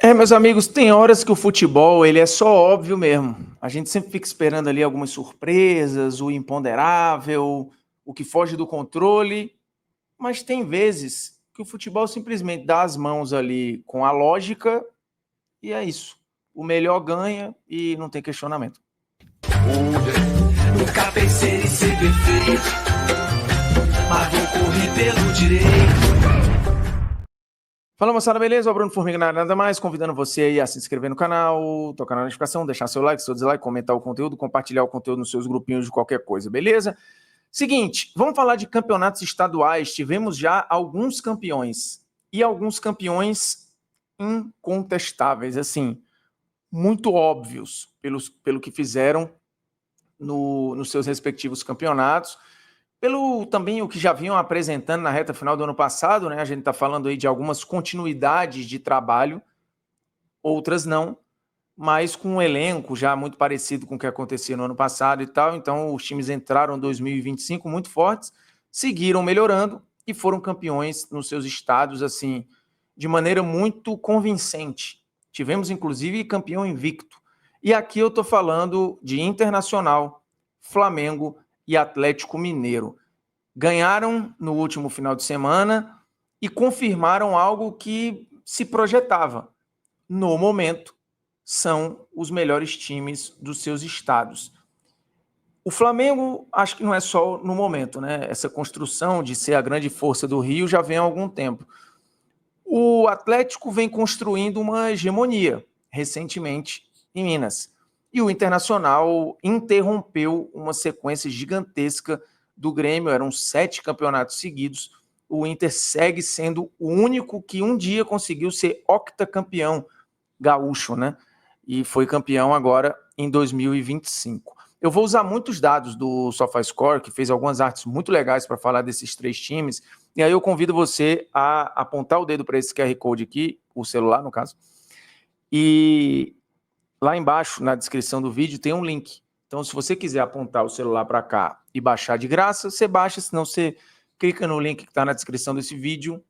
Meus amigos, tem horas que o futebol ele é só óbvio mesmo. A gente sempre fica esperando ali algumas surpresas, o imponderável, o que foge do controle, mas tem vezes que o futebol simplesmente dá as mãos ali com a lógica e é isso. O melhor ganha e não tem questionamento. Nunca pensei em ser perfeito, mas vou correr pelo direito. Fala moçada, beleza? O Bruno Formiga, nada mais, convidando você aí a se inscrever no canal, tocar na notificação, deixar seu like, seu dislike, comentar o conteúdo, compartilhar o conteúdo nos seus grupinhos de qualquer coisa, beleza? Seguinte, vamos falar de campeonatos estaduais. Tivemos já alguns campeões e alguns campeões incontestáveis, assim, muito óbvios pelo que fizeram nos seus respectivos campeonatos. Pelo também o que já vinham apresentando na reta final do ano passado, né? A gente está falando aí de algumas continuidades de trabalho, outras não, mas com um elenco já muito parecido com o que acontecia no ano passado e tal. Então, os times entraram em 2025 muito fortes, seguiram melhorando e foram campeões nos seus estados, assim, de maneira muito convincente. Tivemos, inclusive, campeão invicto. E aqui eu estou falando de Internacional, Flamengo e Atlético Mineiro. Ganharam no último final de semana e confirmaram algo que se projetava. No momento, são os melhores times dos seus estados. O Flamengo, acho que não é só no momento, né? Essa construção de ser a grande força do Rio já vem há algum tempo. O Atlético vem construindo uma hegemonia recentemente em Minas. E o Internacional interrompeu uma sequência gigantesca do Grêmio, eram 7 campeonatos seguidos. O Inter segue sendo o único que um dia conseguiu ser octacampeão gaúcho, né? E foi campeão agora em 2025. Eu vou usar muitos dados do SofaScore, que fez algumas artes muito legais para falar desses 3 times, e aí eu convido você a apontar o dedo para esse QR Code aqui, o celular no caso, e lá embaixo na descrição do vídeo tem um link. Então, se você quiser apontar o celular para cá e baixar de graça, você baixa, senão você clica no link que está na descrição desse vídeo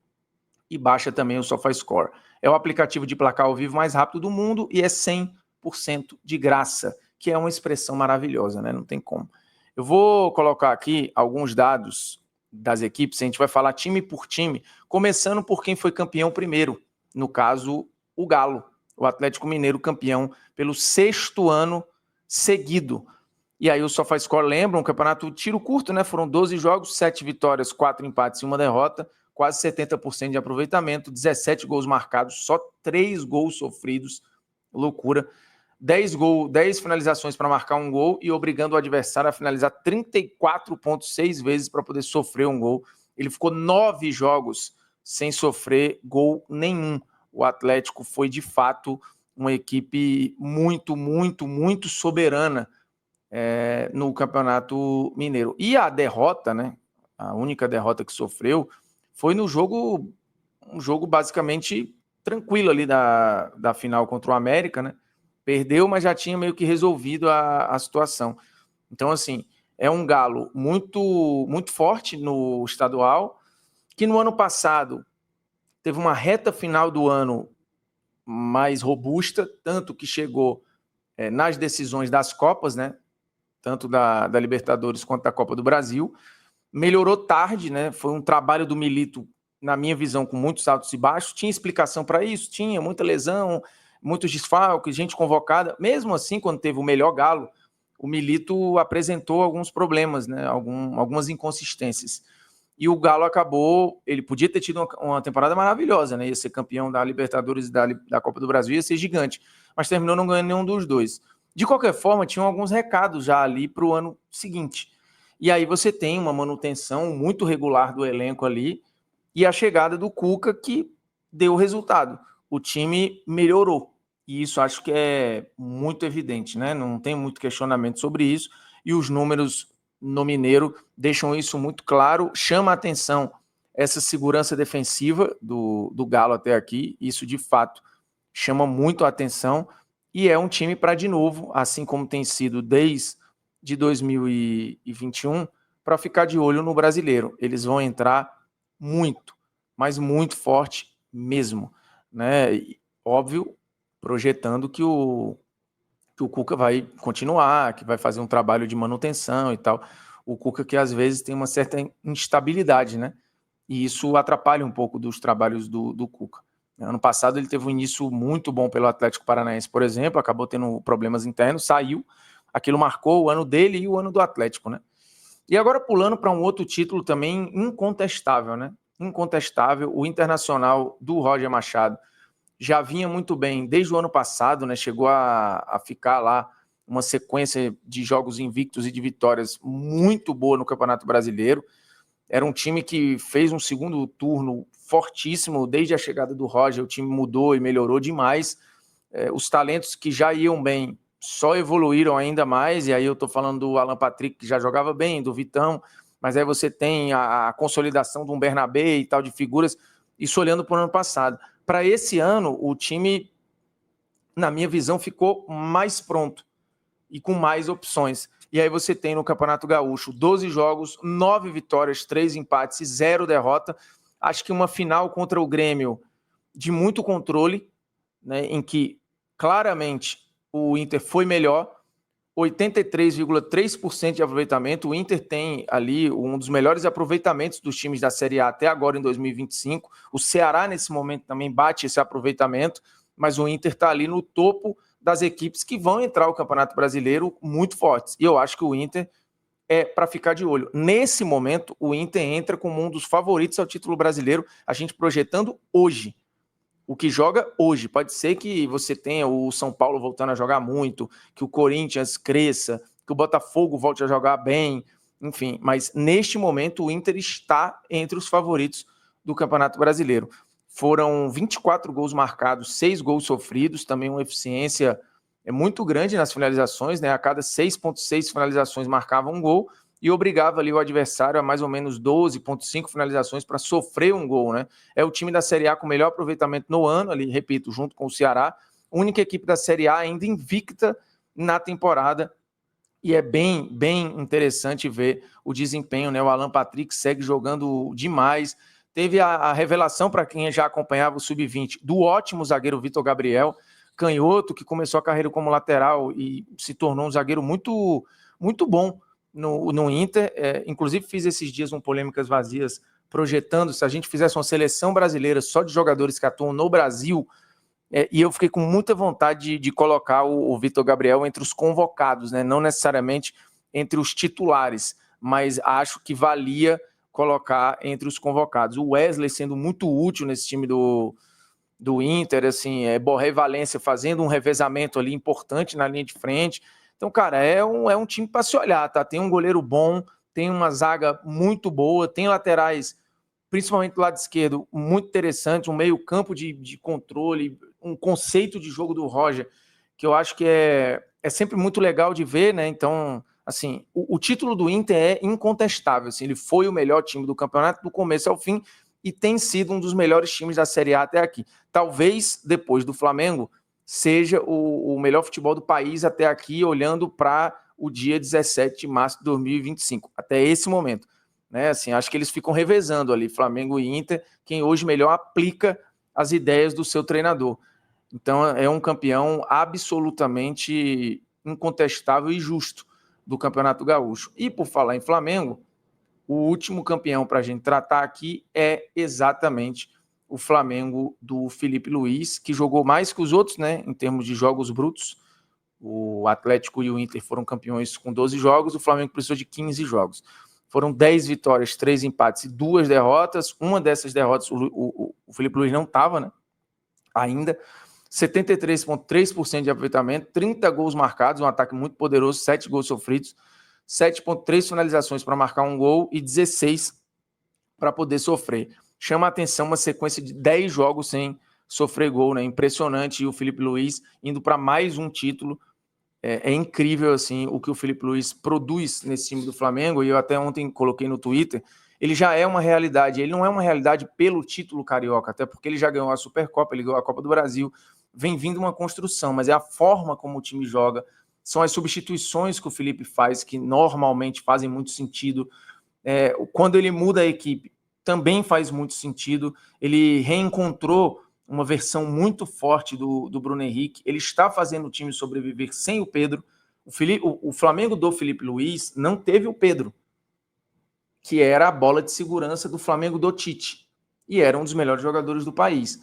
e baixa também o SofaScore. É o aplicativo de placar ao vivo mais rápido do mundo e é 100% de graça, que é uma expressão maravilhosa, né? Não tem como. Eu vou colocar aqui alguns dados das equipes, a gente vai falar time por time, começando por quem foi campeão primeiro, no caso, o Galo, o Atlético Mineiro campeão pelo 6º ano seguido. E aí o SofaScore lembra, um campeonato tiro curto, né? Foram 12 jogos, 7 vitórias, 4 empates e 1 derrota, quase 70% de aproveitamento, 17 gols marcados, só 3 gols sofridos, loucura. 10 finalizações para marcar um gol e obrigando o adversário a finalizar 34,6 vezes para poder sofrer um gol. Ele ficou 9 jogos sem sofrer gol nenhum. O Atlético foi, de fato, uma equipe muito, muito, muito soberana no Campeonato Mineiro. E a derrota, né? A única derrota que sofreu foi no jogo, um jogo basicamente tranquilo ali da final contra o América, né? Perdeu, mas já tinha meio que resolvido a situação. Então, assim, é um Galo muito, muito forte no estadual, que no ano passado teve uma reta final do ano mais robusta, tanto que chegou nas decisões das Copas, né? Tanto da Libertadores quanto da Copa do Brasil. Melhorou tarde, né? Foi um trabalho do Milito, na minha visão, com muitos altos e baixos. Tinha explicação para isso? Tinha, muita lesão, muitos desfalques, gente convocada. Mesmo assim, quando teve o melhor Galo, o Milito apresentou alguns problemas, né? Algumas inconsistências. E o Galo acabou, ele podia ter tido uma temporada maravilhosa, né? Ia ser campeão da Libertadores e da Copa do Brasil, ia ser gigante. Mas terminou não ganhando nenhum dos dois. De qualquer forma, tinham alguns recados já ali para o ano seguinte. E aí você tem uma manutenção muito regular do elenco ali e a chegada do Cuca que deu resultado. O time melhorou. E isso acho que é muito evidente, né? Não tem muito questionamento sobre isso. E os números no Mineiro deixam isso muito claro. Chama a atenção essa segurança defensiva do Galo até aqui. Isso, de fato, chama muito a atenção. E é um time para, de novo, assim como tem sido desde 2021, para ficar de olho no brasileiro. Eles vão entrar muito, mas muito forte mesmo, né? E, óbvio, projetando que o Cuca vai continuar, que vai fazer um trabalho de manutenção e tal. O Cuca que às vezes tem uma certa instabilidade, né? E isso atrapalha um pouco dos trabalhos do Cuca. Ano passado ele teve um início muito bom pelo Atlético Paranaense, por exemplo, acabou tendo problemas internos, saiu, aquilo marcou o ano dele e o ano do Atlético, né? E agora pulando para um outro título também incontestável, né? Incontestável, o Internacional do Roger Machado. Já vinha muito bem desde o ano passado, né? Chegou a ficar lá uma sequência de jogos invictos e de vitórias muito boa no Campeonato Brasileiro. Era um time que fez um segundo turno fortíssimo desde a chegada do Roger. O time mudou e melhorou demais. Os talentos que já iam bem só evoluíram ainda mais. E aí eu estou falando do Alan Patrick, que já jogava bem, do Vitão. Mas aí você tem a consolidação de um Bernabé e tal, de figuras. Isso olhando para o ano passado. Para esse ano, o time, na minha visão, ficou mais pronto e com mais opções. E aí você tem no Campeonato Gaúcho 12 jogos, 9 vitórias, 3 empates e 0 derrota. Acho que uma final contra o Grêmio de muito controle, né, em que claramente o Inter foi melhor, 83,3% de aproveitamento. O Inter tem ali um dos melhores aproveitamentos dos times da Série A até agora em 2025. O Ceará, nesse momento, também bate esse aproveitamento, mas o Inter está ali no topo das equipes que vão entrar no Campeonato Brasileiro muito fortes. E eu acho que o Inter é para ficar de olho. Nesse momento, o Inter entra como um dos favoritos ao título brasileiro, a gente projetando hoje. O que joga hoje. Pode ser que você tenha o São Paulo voltando a jogar muito, que o Corinthians cresça, que o Botafogo volte a jogar bem, enfim. Mas neste momento o Inter está entre os favoritos do Campeonato Brasileiro. Foram 24 gols marcados, 6 gols sofridos, também uma eficiência muito grande nas finalizações, né? A cada 6,6 finalizações marcava um gol e obrigava ali o adversário a mais ou menos 12,5 finalizações para sofrer um gol, né? É o time da Série A com melhor aproveitamento no ano, ali, repito, junto com o Ceará, única equipe da Série A ainda invicta na temporada, e é bem interessante ver o desempenho, né? O Alan Patrick segue jogando demais. Teve a revelação, para quem já acompanhava o Sub-20, do ótimo zagueiro Vitor Gabriel, canhoto, que começou a carreira como lateral e se tornou um zagueiro muito, muito bom no Inter. Inclusive fiz esses dias um Polêmicas Vazias projetando se a gente fizesse uma seleção brasileira só de jogadores que atuam no Brasil, e eu fiquei com muita vontade de colocar o Vitor Gabriel entre os convocados, né? Não necessariamente entre os titulares, mas acho que valia colocar entre os convocados. O Wesley sendo muito útil nesse time do Inter, assim, Borré e Valência fazendo um revezamento ali importante na linha de frente. Então, cara, é um time para se olhar, tá? Tem um goleiro bom, tem uma zaga muito boa, tem laterais, principalmente do lado esquerdo, muito interessante, um meio campo de controle, um conceito de jogo do Roger, que eu acho que é sempre muito legal de ver, né? Então, assim, o título do Inter é incontestável, assim, ele foi o melhor time do campeonato do começo ao fim e tem sido um dos melhores times da Série A até aqui. Talvez, depois do Flamengo, seja o melhor futebol do país até aqui, olhando para o dia 17 de março de 2025, até esse momento. Né? Assim, acho que eles ficam revezando ali, Flamengo e Inter, quem hoje melhor aplica as ideias do seu treinador. Então é um campeão absolutamente incontestável e justo do Campeonato Gaúcho. E por falar em Flamengo, o último campeão para a gente tratar aqui é exatamente o Flamengo do Felipe Luiz, que jogou mais que os outros, né, em termos de jogos brutos. O Atlético e o Inter foram campeões com 12 jogos, o Flamengo precisou de 15 jogos. Foram 10 vitórias, 3 empates e 2 derrotas. Uma dessas derrotas, o Felipe Luiz não estava, né, ainda. 73,3% de aproveitamento, 30 gols marcados, um ataque muito poderoso, 7 gols sofridos, 7,3 finalizações para marcar um gol e 16 para poder sofrer. Chama a atenção uma sequência de 10 jogos sem sofrer gol, né? Impressionante. E o Felipe Luiz indo para mais um título. É incrível assim o que o Felipe Luiz produz nesse time do Flamengo. E eu até ontem coloquei no Twitter. Ele já é uma realidade. Ele não é uma realidade pelo título carioca, até porque ele já ganhou a Supercopa, ele ganhou a Copa do Brasil. Vem vindo uma construção, mas é a forma como o time joga. São as substituições que o Felipe faz, que normalmente fazem muito sentido. Quando ele muda a equipe, também faz muito sentido. Ele reencontrou uma versão muito forte do Bruno Henrique. Ele está fazendo o time sobreviver sem o Pedro. O Flamengo do Felipe Luiz não teve o Pedro, que era a bola de segurança do Flamengo do Tite, e era um dos melhores jogadores do país.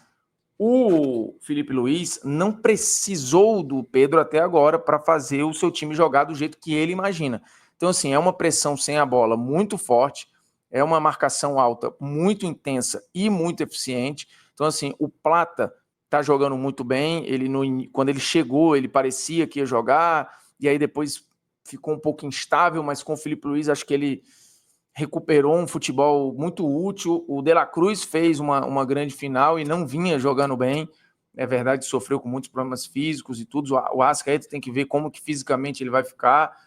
O Felipe Luiz não precisou do Pedro até agora para fazer o seu time jogar do jeito que ele imagina. Então, assim, é uma pressão sem a bola muito forte, é uma marcação alta muito intensa e muito eficiente. Então, assim, o Plata tá jogando muito bem. Quando ele chegou, ele parecia que ia jogar, e aí depois ficou um pouco instável, mas com o Felipe Luiz acho que ele recuperou um futebol muito útil. O De La Cruz fez uma grande final e não vinha jogando bem. É verdade, sofreu com muitos problemas físicos e tudo. O Arrascaeta tem que ver como que fisicamente ele vai ficar,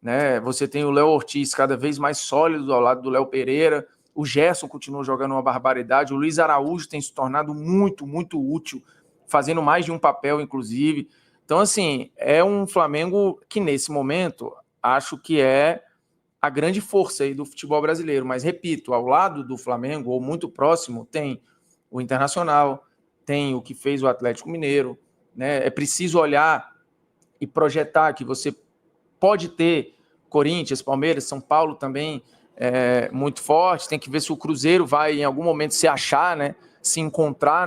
né? Você tem o Léo Ortiz cada vez mais sólido ao lado do Léo Pereira. O Gerson continua jogando uma barbaridade. O Luiz Araújo tem se tornado muito, muito útil, fazendo mais de um papel, inclusive. Então, assim, é um Flamengo que, nesse momento, acho que é a grande força aí do futebol brasileiro. Mas, repito, ao lado do Flamengo, ou muito próximo, tem o Internacional, tem o que fez o Atlético Mineiro, né? É preciso olhar e projetar que você pode ter Corinthians, Palmeiras, São Paulo também muito forte. Tem que ver se o Cruzeiro vai, em algum momento, se achar, né? Se encontrar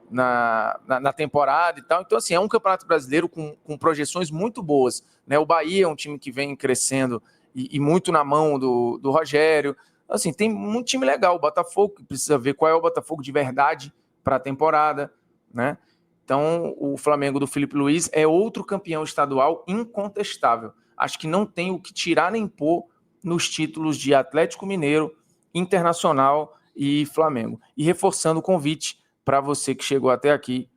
na temporada e tal. Então, assim, é um campeonato brasileiro com projeções muito boas, né? O Bahia é um time que vem crescendo e muito na mão do Rogério. Assim, tem um time legal. O Botafogo, que precisa ver qual é o Botafogo de verdade para a temporada, né? Então, o Flamengo do Felipe Luiz é outro campeão estadual incontestável. Acho que não tem o que tirar nem pôr nos títulos de Atlético Mineiro, Internacional e Flamengo. E reforçando o convite para você que chegou até aqui,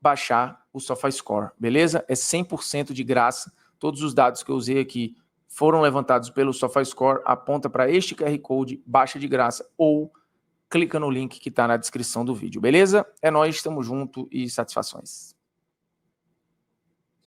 baixar o SofaScore, beleza? É 100% de graça. Todos os dados que eu usei aqui foram levantados pelo SofaScore. Aponta para este QR Code, baixa de graça ou clica no link que está na descrição do vídeo, beleza? É nóis, estamos junto e satisfações.